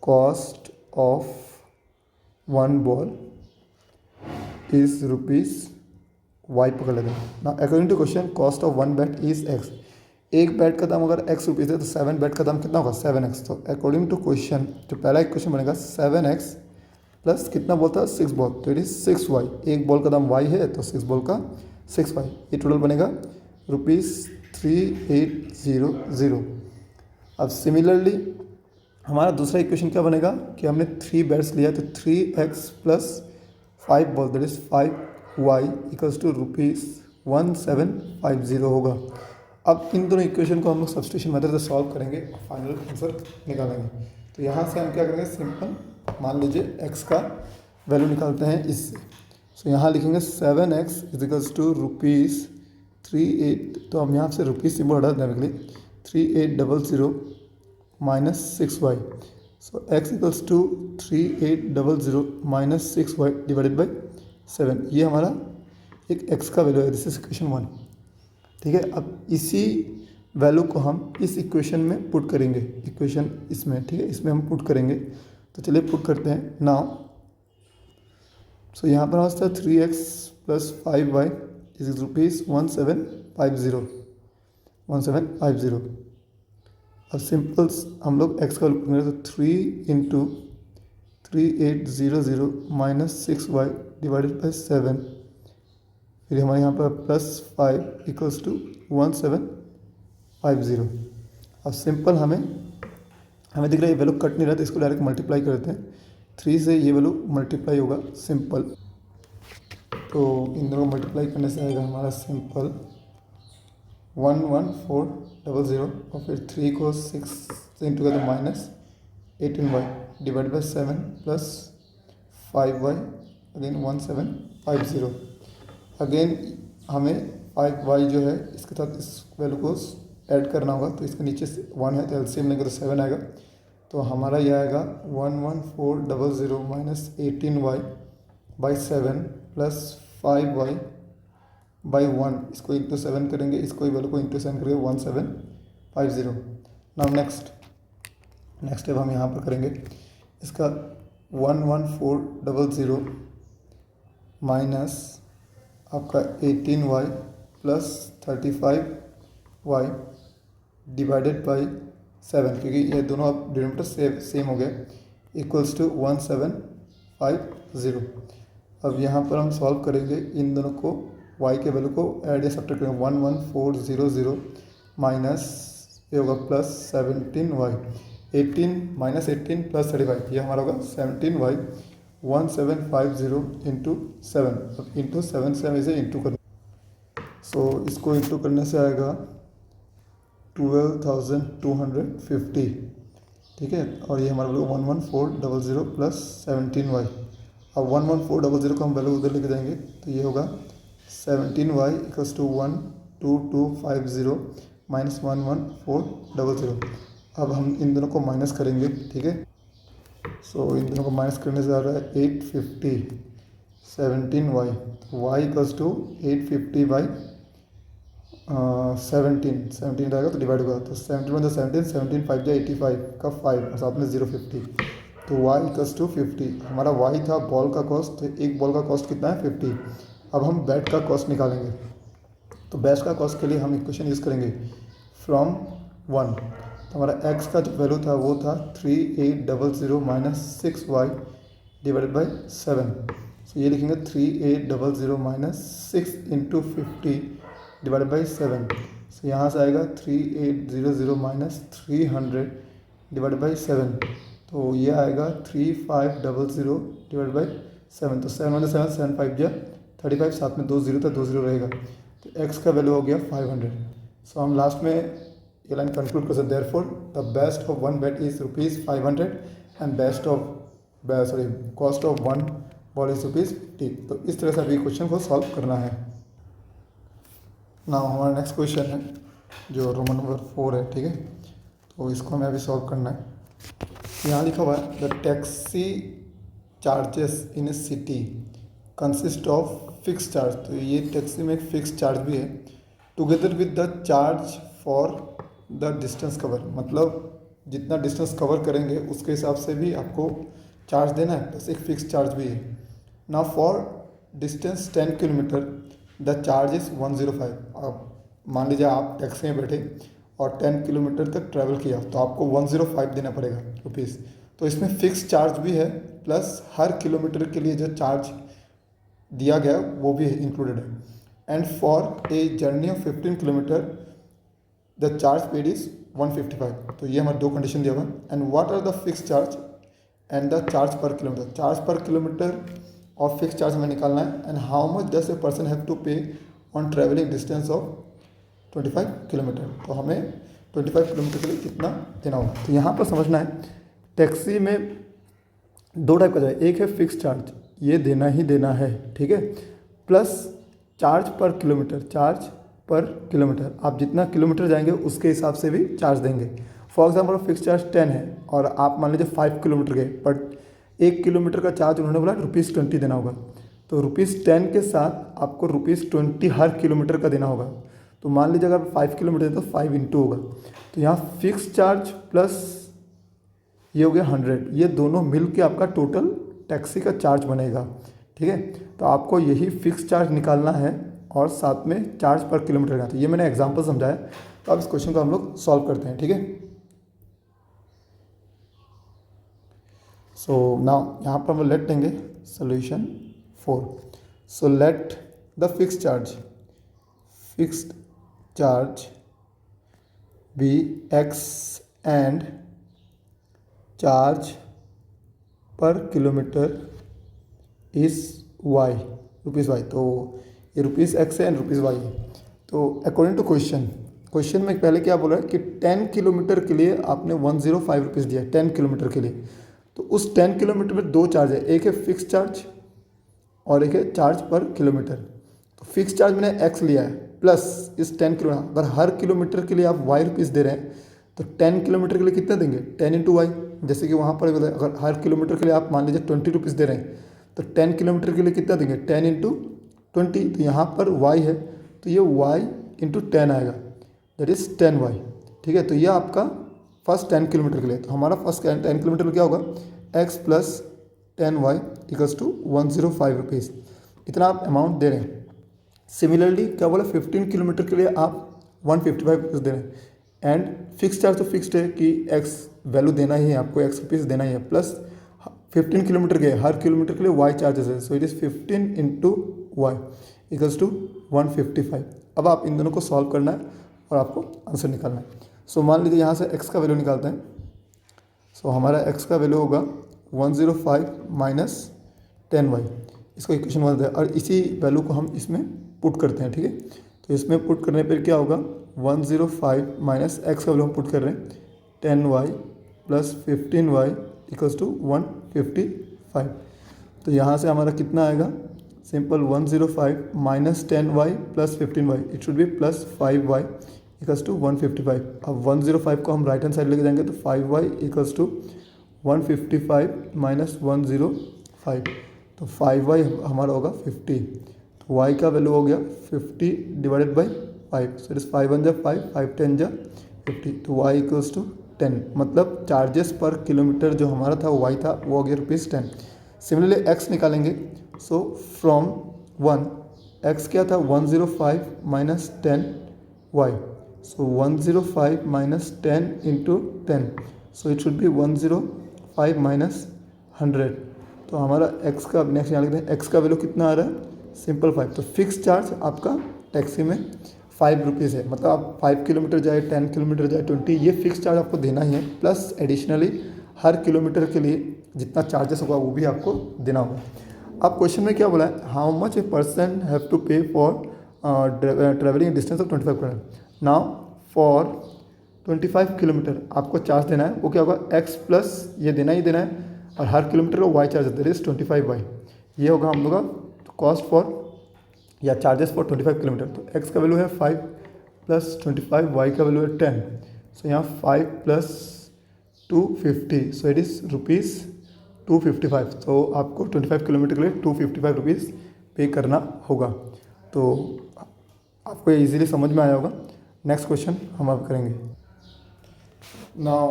cost of 1 ball is ₹Y पकड़ लेते हैं। ना according to question cost of 1 bat is X। एक बैट का दाम अगर X रुपीज़ है तो 7 बैट का दाम कितना होगा 7X। तो अकॉर्डिंग टू क्वेश्चन जो पहला इक्वेशन बनेगा 7X प्लस कितना बॉल था 6 बॉल, तो इट इज 6Y। एक बॉल का दाम Y है तो 6 बॉल का 6Y, ये टोटल बनेगा ₹3800। अब सिमिलरली हमारा दूसरा इक्वेशन क्या बनेगा कि हमने 3 बैट्स लिया तो 3X plus 5 ball that is 5Y equals to ₹1750 होगा। अब इन दोनों इक्वेशन को हम लोग सब्स्टिट्यूशन मेथड से सॉल्व करेंगे और फाइनल आंसर निकालेंगे। तो यहाँ से हम क्या करेंगे, सिंपल मान लीजिए x का वैल्यू निकालते हैं इससे। सो यहाँ लिखेंगे 7X इज इक्वल्स टू ₹38, तो हम यहाँ से रुपीज़ सिंबल हटा देने के लिए 3800 minus 6Y। So x equals to 3800 minus 6Y divided by 7, ये हमारा एक x का वैल्यू है, दिस इज इक्वेशन 1, ठीक है। अब इसी वैल्यू को हम इस इक्वेशन में पुट करेंगे, इक्वेशन इसमें, ठीक है, इसमें हम पुट करेंगे। तो चलिए पुट करते हैं नाउ। सो यहाँ पर हमारे पास 3X प्लस 5Y इज ₹1750। अब सिंपल हम लोग x का वैल्यू पुट करेंगे तो 3 into 3800 minus 6Y divided by 7, फिर हमारे यहाँ पर प्लस 5 इक्वल्स टू 1750। अब सिंपल हमें दिख रहा है ये वैल्यू कट नहीं रहा तो इसको डायरेक्ट मल्टीप्लाई करते हैं। 3 से ये वैल्यू मल्टीप्लाई होगा सिंपल, तो इन दोनों को मल्टीप्लाई करने से आएगा हमारा सिंपल 11400 और फिर 3 को 6 से इंटू कर दो -18y divide by 7 plus 5y again 1750। Again हमें 5y जो है इसके साथ इस वैल्यू को ऐड करना होगा, तो इसके नीचे से 1 है तो एलसीएम लेंगे तो 7 आएगा, तो हमारा ये आएगा 11400 minus 18y by 7 plus 5y by 1, इसको इंटू 7 करेंगे, इसको ही वैल्यू को इंटू 7 करेंगे 1750। नाउ नेक्स्ट स्टेप हम यहाँ पर करेंगे इसका 11400 माइनस आपका 18y plus 35y divided by 7, क्योंकि ये दोनों अब डिनोमिनेटर सेम हो गए, इक्वल्स टू 1750। अब यहाँ पर हम सॉल्व करेंगे इन दोनों को, y के वैल्यू को ऐड या सब्ट्रैक्ट करेंगे। 11400 माइनस ये होगा प्लस 17y, 18 माइनस 18 प्लस 35, ये हमारा होगा 17y 1750 इंटू 7। अब इंटू 7 से हम इसे इंटू करें, सो इसको इंटू करने से आएगा 12,250, ठीक है। और ये हमारा वैल्यू 11400 प्लस 17y। अब 11400 को हम वैल्यू उधर लेके जाएंगे तो ये होगा 17y इक्वल्स टू 12250 माइनस 11400। अब हम इन दोनों को माइनस करेंगे, ठीक है। सो इन दोनों को माइनस करने से आ रहा है 850 17y, y equals to 850 by 17 रहेगा तो डिवाइड होगा, तो 17 वन 17, 17 5 जा 85 का 5 और साथ में 050, तो y इक्वल्स टू 50। हमारा y था बॉल का कॉस्ट, तो एक बॉल का कॉस्ट कितना है 50। अब हम बैट का कॉस्ट निकालेंगे, तो बैट का कॉस्ट के लिए हम इक्वेशन यूज़ करेंगे फ्रॉम 1, तो हमारा x का जो वैल्यू था वो था 3800 माइनस 6y डिवाइडेड बाई 7, तो ये लिखेंगे 3800 माइनस 6 इंटू 50 डिवाइडेड बाई 7, सो यहाँ से आएगा 3800 माइनस 300 डिवाइडेड बाई 7, तो ये आएगा 3500 डिवाइड बाई 7, तो 7 7 7 5 जा 35, साथ में 2 0 था 2 0 रहेगा, तो x का वैल्यू हो गया 500। सो हम लास्ट में ये लाइन कंक्लूड कर सकते हैं, therefore the best of one bat is ₹500 and best of cost of one ball is ₹50। तो इस तरह से अभी क्वेश्चन को सॉल्व करना है। नाउ हमारा नेक्स्ट क्वेश्चन है जो रोमन नंबर 4 है, ठीक है, तो इसको हमें अभी सॉल्व करना है। यहाँ लिखा हुआ है the taxi charges in A city consist of fix charge, तो ये टैक्सी में एक फिक्स चार्ज भी है, together with the charge for the distance cover, मतलब जितना डिस्टेंस कवर करेंगे उसके हिसाब से भी आपको चार्ज देना है, प्लस एक फिक्स चार्ज भी है। Now for distance 10 kilometre the charge is 105। अब मान लीजिए आप टैक्सी में बैठे और 10 किलोमीटर तक ट्रैवल किया तो आपको 105 देना पड़ेगा रुपीज़, तो इसमें फिक्स चार्ज भी है, प्लस हर किलोमीटर के लिए जो चार्ज दिया गया वो भी इंक्लूडेड है। And for a journey of 15 kilometre the charge paid is 155, तो ये हमारे दो कंडीशन दिया हुआ। And what are the fix charge and the charge per kilometre, charge per kilometre और फिक्स चार्ज हमें निकालना है। And how much does a person have to pay on travelling distance of 25 kilometre, तो हमें 25 kilometre के लिए कितना देना होगा। तो यहाँ पर समझना है टैक्सी में दो टाइप का जाए, एक है फिक्स चार्ज, ये देना ही देना है, ठीक है, plus charge per kilometre, charge per kilometre, आप जितना किलोमीटर जाएंगे उसके हिसाब से भी चार्ज देंगे। फॉर एग्जांपल फिक्स चार्ज 10 है और आप मान लीजिए 5 किलोमीटर गए, बट 1 किलोमीटर का चार्ज उन्होंने बोला ₹20 देना होगा, तो ₹10 के साथ आपको ₹20 हर किलोमीटर का देना होगा। तो मान लीजिए अगर 5 किलोमीटर तो 5 इंटू होगा, तो यहाँ फिक्स चार्ज प्लस ये हो गया 100, ये दोनों मिल के आपका टोटल टैक्सी का चार्ज बनेगा, ठीक है। तो आपको यही फिक्स चार्ज निकालना है और साथ में चार्ज पर किलोमीटर का, तो ये मैंने एग्जांपल समझाया। तो अब इस क्वेश्चन को हम लोग सॉल्व करते हैं, ठीक है। सो नाउ यहाँ पर हम लेट लेंगे solution 4। So let the fixed charge be x and charge per kilometre is y, rupees y. तो ये रुपीज़ एक्स है एंड रुपीज़ वाई है। तो अकॉर्डिंग टू क्वेश्चन में पहले क्या बोल रहा है कि 10 किलोमीटर के लिए आपने 105 रुपीज़ दिया, 10 किलोमीटर के लिए। तो उस 10 किलोमीटर में दो चार्ज है, एक है फिक्स चार्ज और एक है चार्ज पर किलोमीटर। तो फिक्स चार्ज मैंने एक्स लिया है प्लस इस 10 किलोमीटर, अगर हर किलोमीटर के लिए आप वाई रुपीज़ दे रहे हैं तो 10 किलोमीटर के लिए कितना देंगे, 10 इंटू वाई। जैसे कि वहाँ पर अगर हर किलोमीटर के लिए आप मान लीजिए 20 रुपीज़ दे रहे हैं तो 10 किलोमीटर के लिए कितना देंगे, 10 इंटू 20। तो यहाँ पर वाई है तो ये वाई इंटू 10 आएगा, दैट इज़ 10 वाई। ठीक है, तो ये आपका फर्स्ट 10 किलोमीटर के लिए। तो हमारा फर्स्ट 10 किलोमीटर में क्या होगा, x plus 10 y equals to 105 rupees, इतना आप अमाउंट दे रहे हैं। सिमिलरली क्या बोला, 15 किलोमीटर के लिए आप 155 रुपीज़ दे रहे हैं एंड फिक्स चार्ज तो फिक्स्ड है कि एक्स वैल्यू देना ही है आपको, एक्स रुपीज़ देना ही है, प्लस 15 किलोमीटर के हर किलोमीटर के लिए वाई चार्जेस है। So it is 15 into y equals to 155। अब आप इन दोनों को सॉल्व करना है और आपको आंसर निकालना है। सो मान लीजिए यहाँ से एक्स का वैल्यू निकालते हैं। सो हमारा एक्स का वैल्यू होगा 105 माइनस 10 वाई, इसको इक्वेशन 1 है और इसी वैल्यू को हम इसमें पुट करते हैं। ठीक है, तो इसमें पुट करने पर क्या होगा, 105 माइनस एक्स का वैल्यू हम पुट कर रहे हैं 10 y plus 15 y equals to 155। तो यहाँ से हमारा कितना आएगा, simple 105 minus 10 y plus 15 y, it should be plus 5 y equals to 155। अब 105 को हम राइट हैंड साइड लेके जाएंगे तो 5 वाई इक्वल्स टू 155 माइनस 105, तो 5 वाई हमारा होगा 50। तो वाई का वैल्यू हो गया 50 divided by 5, so it is 5 1 जा 5, 5 10 जा 50, तो वाई इक्वल्स टू 10। मतलब चार्जेस पर किलोमीटर जो हमारा था वो वाई था, वो हो गया ₹10। सिमिलरली एक्स निकालेंगे। सो फ्रॉम 1 एक्स क्या था, 105 minus 10 y, so 105 minus 10 into 10, so it should be 105 minus 100। तो हमारा एक्स का नेक्स्ट यहाँ लिखते हैं, एक्स का वैल्यू कितना आ रहा है, सिंपल 5। तो फिक्स चार्ज आपका टैक्सी में 5 रुपीज़ है, मतलब आप 5 किलोमीटर जाए, 10 किलोमीटर जाए, 20, ये फिक्स चार्ज आपको देना ही है, प्लस एडिशनली हर किलोमीटर के लिए जितना चार्जेस होगा वो भी आपको देना होगा। अब क्वेश्चन में क्या बोला है, how much a person have to pay for travelling distance of 25 kilometre. Now for 25 kilometre आपको चार्ज देना है, वो क्या होगा, एक्स प्लस ये देना ही देना है और हर किलोमीटर का y charge that is 25 y, ये होगा हम लोग का कॉस्ट फॉर या चार्जेस फॉर 25 किलोमीटर। तो एक्स का वैल्यू है 5 प्लस 25, वाई का वैल्यू है 10, सो यहाँ 5 प्लस 250, सो इट इज़ ₹255। तो आपको 25 किलोमीटर के लिए 255 रुपीज़ पे करना होगा। तो आपको ये ईजिली समझ में आया होगा। नेक्स्ट क्वेश्चन हम अब करेंगे। नाउ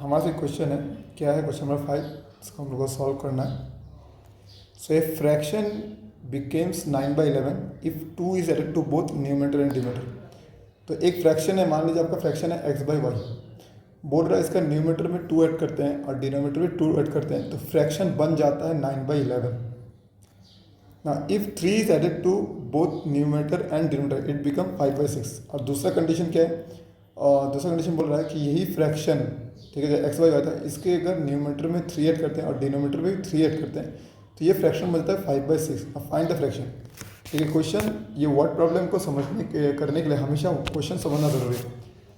हमारा से क्वेश्चन है, क्या है क्वेश्चन नंबर 5, इसको हम लोग को सॉल्व करना है। So a fraction becomes 9/11 if 2 is added to both numerator and denominator. तो एक फ्रैक्शन है, मान लीजिए आपका फ्रैक्शन है x/y, बोल रहा है इसका न्यूमरेटर में 2 ऐड करते हैं और डिनोमिनेटर में 2 ऐड करते हैं, तो फ्रैक्शन बन जाता है 9/11। ना if 3 is added to both numerator and denominator it become 5/6। और दूसरा कंडीशन क्या है, और दूसरा कंडीशन बोल रहा है कि यही फ्रैक्शन, ठीक है, जो x/y था, इसके अगर न्यूमरेटर में 3 ऐड करते हैं और डिनोमिनेटर में भी 3 ऐड करते हैं तो ये फ्रैक्शन बनता है 5/6। अब फाइंड द फ्रैक्शन। ठीक है, क्वेश्चन ये वर्ड प्रॉब्लम को समझने के करने के लिए हमेशा क्वेश्चन समझना ज़रूरी है।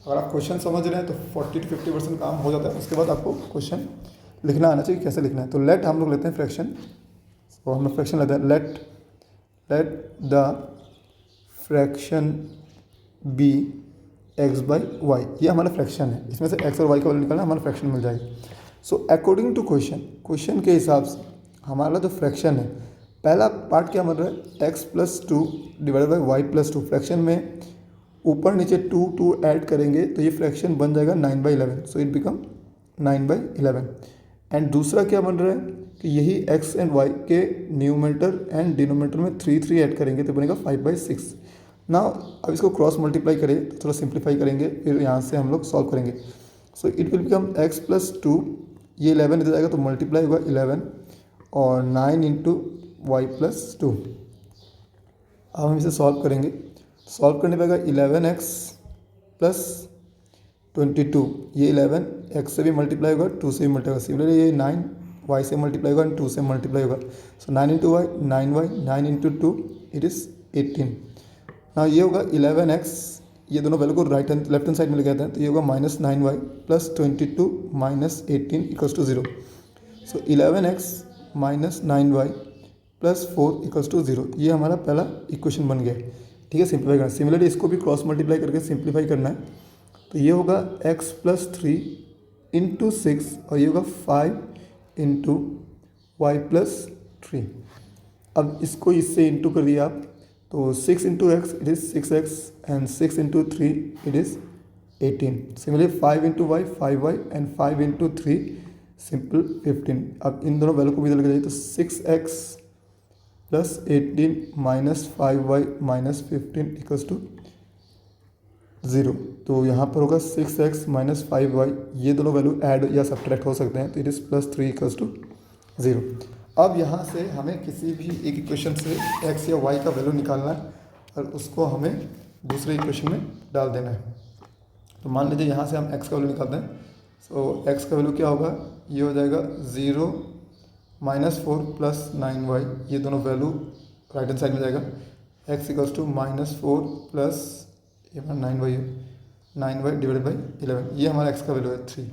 अगर आप क्वेश्चन समझ रहे हैं तो 40 to 50% काम हो जाता है, उसके बाद आपको क्वेश्चन लिखना आना चाहिए, कैसे लिखना है। तो लेट हम लोग लेते हैं फ्रैक्शन, तो हम लोग फ्रैक्शन लेते हैं, let the fraction B x/y, ये हमारा फ्रैक्शन है, इसमें से x और y का वैल्यू निकालना, हमारा फ्रैक्शन मिल जाएगी। सो अकॉर्डिंग टू क्वेश्चन के हिसाब से हमारा जो फ्रैक्शन है, पहला पार्ट क्या बन रहा है, x plus 2 divided by y plus 2। Fraction में ऊपर नीचे 2 ऐड करेंगे तो ये फ्रैक्शन बन जाएगा 9/11, सो इट बिकम 9/11। एंड दूसरा क्या बन रहा है कि यही x एंड y के न्यूमरेटर एंड डिनोमिनेटर में 3 ऐड करेंगे तो बनेगा 5/6। ना अब इसको क्रॉस मल्टीप्लाई करें तो थोड़ा सिंप्लीफाई करेंगे, फिर यहाँ से हम लोग सॉल्व करेंगे। सो it will become x plus 2, ये 11 इधर जाएगा तो मल्टीप्लाई होगा 11 और 9 इंटू वाई प्लस 2। अब हम इसे सॉल्व करेंगे, सॉल्व करने पर 11x प्लस 22, ये 11 x से भी मल्टीप्लाई होगा, 2 से भी मल्टीप्लाई होगा। सिमिलरली ये 9 वाई से मल्टीप्लाई होगा एंड 2 से मल्टीप्लाई होगा। So 9 into y 9y, 9 into 2 it is 18। ना ये होगा 11x, ये दोनों वैल्यू को right hand left hand side में लेके आते हैं, तो ये होगा -9y plus 22 minus 18 equals to 0। So 11x minus 9y plus 4 equals to 0, ये हमारा पहला इक्वेशन बन गया। ठीक है, सिंप्लीफाई करना। सिमिलरली इसको भी क्रॉस मल्टीप्लाई करके सिंप्लीफाई करना है, तो ये होगा x प्लस 3 इंटू 6 और ये होगा 5 इंटू वाई प्लस 3। अब इसको इससे इंटू कर दिया आप, तो 6 into x it is 6x and 6 into 3 it is 18। Similarly 5 into y 5y and 5 into 3 simple 15। अब इन दोनों वैल्यू को भी लग जाए तो 6x plus 18 minus 5y minus 15 equals to 0। तो यहाँ पर होगा 6x माइनस 5y, ये दोनों वैल्यू ऐड या सब्ट्रैक्ट हो सकते हैं, तो it is plus 3 equals to 0। अब यहाँ से हमें किसी भी एक इक्वेशन से x या y का वैल्यू निकालना है और उसको हमें दूसरे इक्वेशन में डाल देना है। तो मान लीजिए यहाँ से हम x का वैल्यू निकालते हैं, सो x का वैल्यू क्या होगा, ये हो जाएगा 0 -4 प्लस 9y, ये दोनों वैल्यू राइट हैंड साइड में जाएगा। x equals to -4 plus 9y है, 9y डिवाइडेड बाई 11, ये हमारा x का वैल्यू है 3।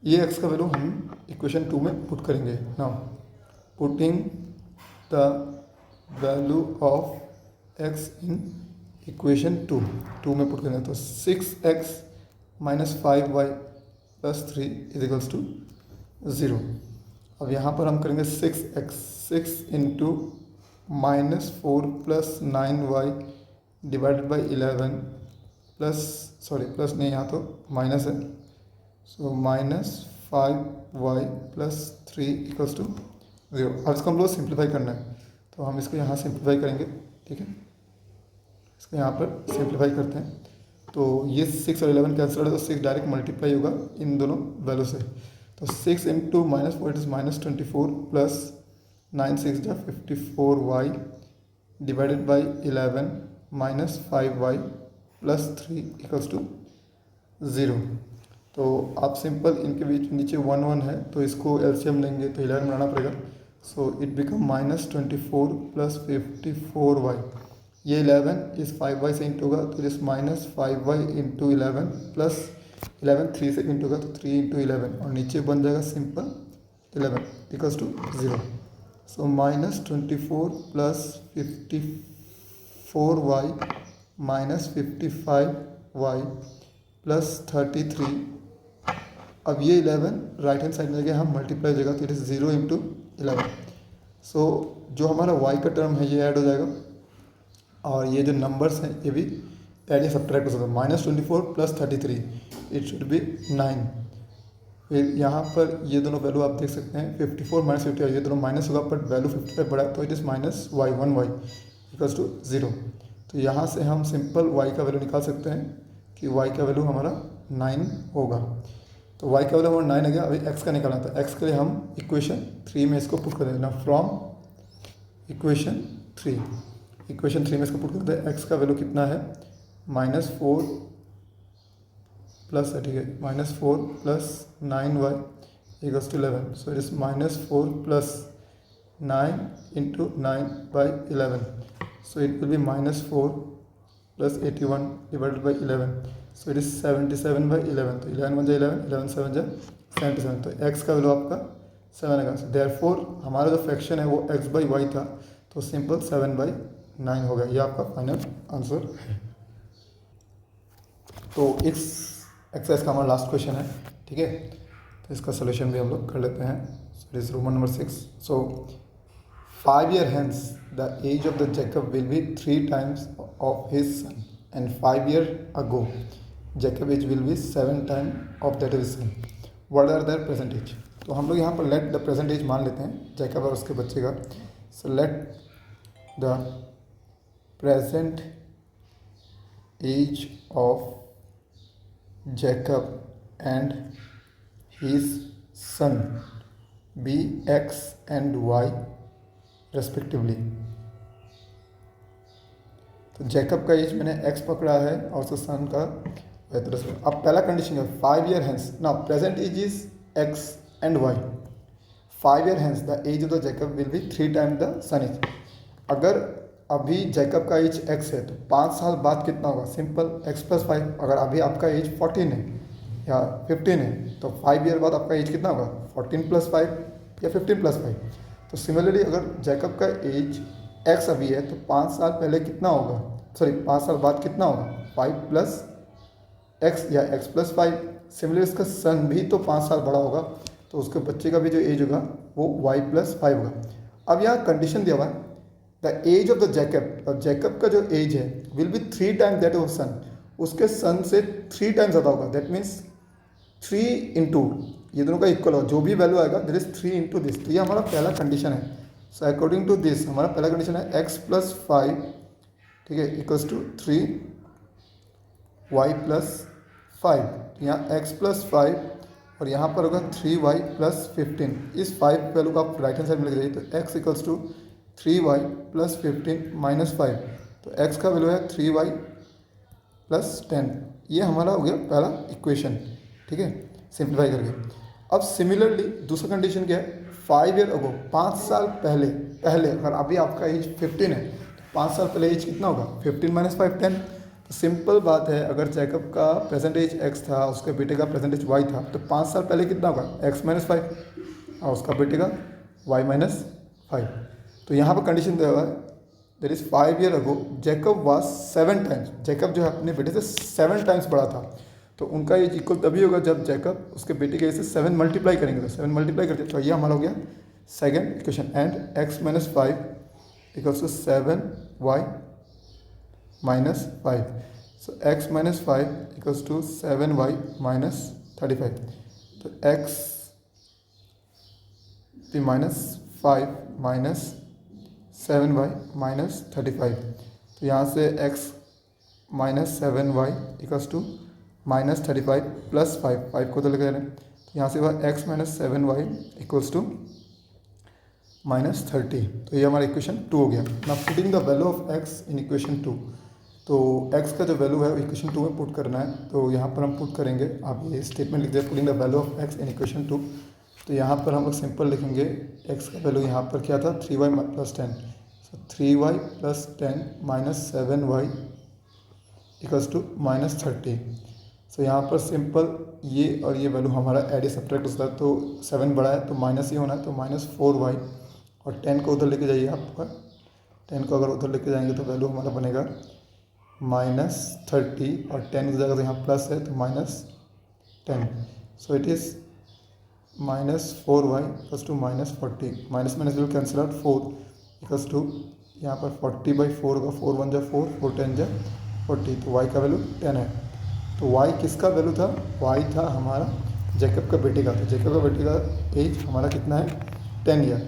ये x का वैल्यू हम इक्वेशन 2 में पुट करेंगे। Now putting the value of x in equation 2 में पुट करेंगे, तो 6x minus 5y plus 3 is equals to 0। अब यहाँ पर हम करेंगे 6x, 6 into -4 plus 9y divided by 11 plus, sorry plus नहीं, यहाँ तो माइनस है, सो -5y प्लस 3 इक्वल्स टू 0। अब इसको हम लोग सिंप्लीफाई करना है, तो हम इसको यहाँ सिंप्लीफाई करेंगे। ठीक है, इसको यहाँ पर सिंप्लीफाई करते हैं, तो ये 6 और 11 कैंसिल है, तो 6 डायरेक्ट मल्टीप्लाई होगा इन दोनों वैल्यू से। तो 6 इंटू -4 इट इज़ -24 प्लस 9 6 जा 54y divided by 11 minus 5y plus 3 equals to 0। तो आप सिंपल इनके बीच नीचे 1 1 है, तो इसको एलसीएम लेंगे तो 11 बनाना पड़ेगा। So it become -24 plus 54y, ये 11 इस 5y से इंटू होगा, तो इस -5y इंटू 11 प्लस 11 3 से इंटू होगा, तो 3 इंटू 11 और नीचे बन जाएगा simple 11 equals to 0। So -24 plus 54y minus 55y plus 33। अब ये 11 राइट हैंड साइड में गया, हम मल्टीप्लाई हो जाएगा, तो इट इज़ 0 इंटू 11। सो जो हमारा y का टर्म है ये ऐड हो जाएगा, और ये जो नंबर्स हैं ये भी ऐड या सब्ट्रैक्ट हो सकता है। -24 प्लस 33 इट शुड बी 9। फिर यहाँ पर ये दोनों वैल्यू आप देख सकते हैं, 54 माइनस 55, ये दोनों माइनस होगा, बट वैल्यू 55 बड़ा है, तो it is -y 1y equals to 0। तो यहाँ से हम सिंपल y का वैल्यू निकाल सकते हैं कि y का वैल्यू हमारा 9 होगा। तो y का वैल्यू हमारा 9 आ गया। अभी x का निकालना था, x के लिए हम इक्वेशन 3 में इसको पुट कर देना, फ्रॉम इक्वेशन 3 में इसको पुट करते हैं। x का वैल्यू कितना है, -4 प्लस, ठीक है, -4 plus 9y equals to 11। So it is -4 plus 9 into 9 by 11, so it will be -4 plus 81 divided by 11, so it is 77 by 11। तो 11 1 जा 11, 11 7 जा 77, तो x का वैल्यू आपका 7 आएगा। देयरफॉर हमारा जो फ्रैक्शन है वो x बाई वाई था, तो सिंपल 7 बाई 9 हो गया। ये आपका फाइनल आंसर है। तो इस एक्सरसाइज का हमारा लास्ट क्वेश्चन है। ठीक है, तो इसका सोल्यूशन भी हम लोग कर लेते हैं। So it is Roman number 6। So 5 years hence, the age of the Jacob will be 3 times of his son, and 5 years ago, Jacob age will be 7 times of that of his son. What are their present age? तो हम लोग यहाँ पर let the present age मान लेते हैं Jacob और उसके बच्चे का। So let the present age of Jacob and his son be x and y respectively. तो जैकब का एज मैंने x पकड़ा है और उसके सन का अब पहला कंडीशन है 5 years hence। Now present age is x and y। 5 year hence the age of the Jacob will be 3 times the son is। अगर अभी जैकब का एज x है तो 5 साल बाद कितना होगा? Simple x plus 5। अगर अभी आपका एज 14 है या 15 है तो 5 ईयर बाद आपका एज कितना होगा? 14 प्लस 5 या 15 प्लस 5। तो सिमिलरली अगर जैकब का एज x अभी है तो 5 साल पहले कितना होगा, सॉरी 5 साल बाद कितना होगा? 5 प्लस x या x प्लस 5। सिमिलरली इसका सन भी तो 5 साल बड़ा होगा तो उसके बच्चे का भी जो एज होगा वो y प्लस 5 होगा। अब यहाँ कंडीशन दिया हुआ है the age of the Jacob, और जैकब का जो एज है will be 3 times that of son, उसके सन से 3 टाइम्स ज़्यादा होगा। दैट मीन्स 3 इंटू ये दोनों का इक्वल होगा, जो भी वैल्यू आएगा दैट इज 3 इंटू दिस। तो ये हमारा पहला कंडीशन है। सो अकॉर्डिंग टू दिस हमारा पहला कंडीशन है x प्लस 5, ठीक है, इक्वल्स टू 3y प्लस 5। यहाँ x प्लस 5 और यहाँ पर होगा 3y प्लस 15। इस 5 वैल्यू को आप राइट हैंड साइड में लिख दीजिए तो x equals to 3y plus 15 minus 5। तो x का वैल्यू है 3y प्लस 10। ये हमारा हो गया पहला इक्वेशन, ठीक है, सिंप्लीफाई करके। अब सिमिलरली दूसरा कंडीशन क्या है? 5 ईयर अगो, 5 साल पहले अगर अभी आपका एज 15 है तो 5 साल पहले एज कितना होगा? 15 माइनस 5 10। तो सिंपल बात है, अगर जैकब का प्रेजेंट एज x था, उसके बेटे का प्रेजेंट एज y था, तो 5 साल पहले कितना होगा? x माइनस 5 और उसका बेटे का y माइनस 5। तो यहाँ पर कंडीशन दिया हुआ है that is 5 year ago Jacob was 7 times, Jacob जो है अपने बेटे से 7 टाइम्स बड़ा था। तो उनका एज इक्वल तभी होगा जब जैकब उसके बेटे के एज से 7 मल्टीप्लाई करेंगे। तो 7 मल्टीप्लाई करते तो ये हमारा हो गया second equation. And x minus 5 equals to 7y minus 5। So x minus 5 equals to 7y minus 35। तो x minus 5 minus 7y minus 35। तो यहाँ से x minus 7y equals to minus 35 plus 5 को तो लेकर जा रहे हैं। तो यहाँ से वह x minus 7y equals to minus 30। तो ये हमारा इक्वेशन 2 हो गया। Now putting the value of x in equation 2। तो x का जो वैल्यू है इक्वेशन 2 में पुट करना है। तो यहाँ पर हम पुट करेंगे, आप ये स्टेटमेंट लिख दीजिए putting the value of x in equation 2। तो यहाँ पर हम लोग सिंपल लिखेंगे x का वैल्यू यहाँ पर क्या था? 3y plus 10। So 3y plus 10 minus 7y equals to minus 30। So यहाँ पर सिंपल ये और ये वैल्यू हमारा एड सब्ट्रैक्ट होता है, तो 7 बड़ा है तो माइनस ही होना है, तो माइनस 4y और 10 को उधर लेके जाइए। आप 10 को अगर उधर लेके जाएंगे तो वैल्यू हमारा बनेगा माइनस 30 और 10 की जगह तो यहाँ प्लस है तो minus 10। So it is minus 4y equals to minus 40। Minus minus will cancel out 4 equals to यहाँ पर 40/4 होगा। 4 1 जा 4, 4 10 जा 40। तो y का वैल्यू 10 है। तो y किसका वैल्यू था? y था हमारा जैकब का बेटे का। तो जैकब का बेटे का एज हमारा कितना है? 10 ईयर।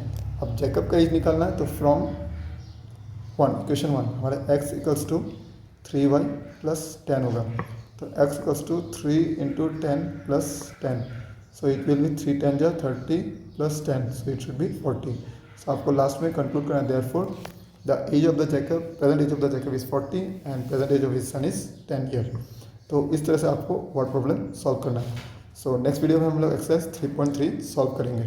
अब जैकब का एज निकालना है तो फ्रॉम इक्वेशन 1 हमारा x equals to 3y plus 10 होगा। तो x equals to 3 into 10 plus 10। So it will be 3 10 जा 30 plus 10, so it should be 40। So आपको लास्ट में कंक्लूड करना है therefore the age of the Jacob, present age of the Jacob is 40 and present age of his son is 10 year. तो इस तरह से आपको वर्ड प्रॉब्लम सॉल्व करना है। सो नेक्स्ट वीडियो में हम लोग एक्सरसाइज 3.3 सॉल्व करेंगे।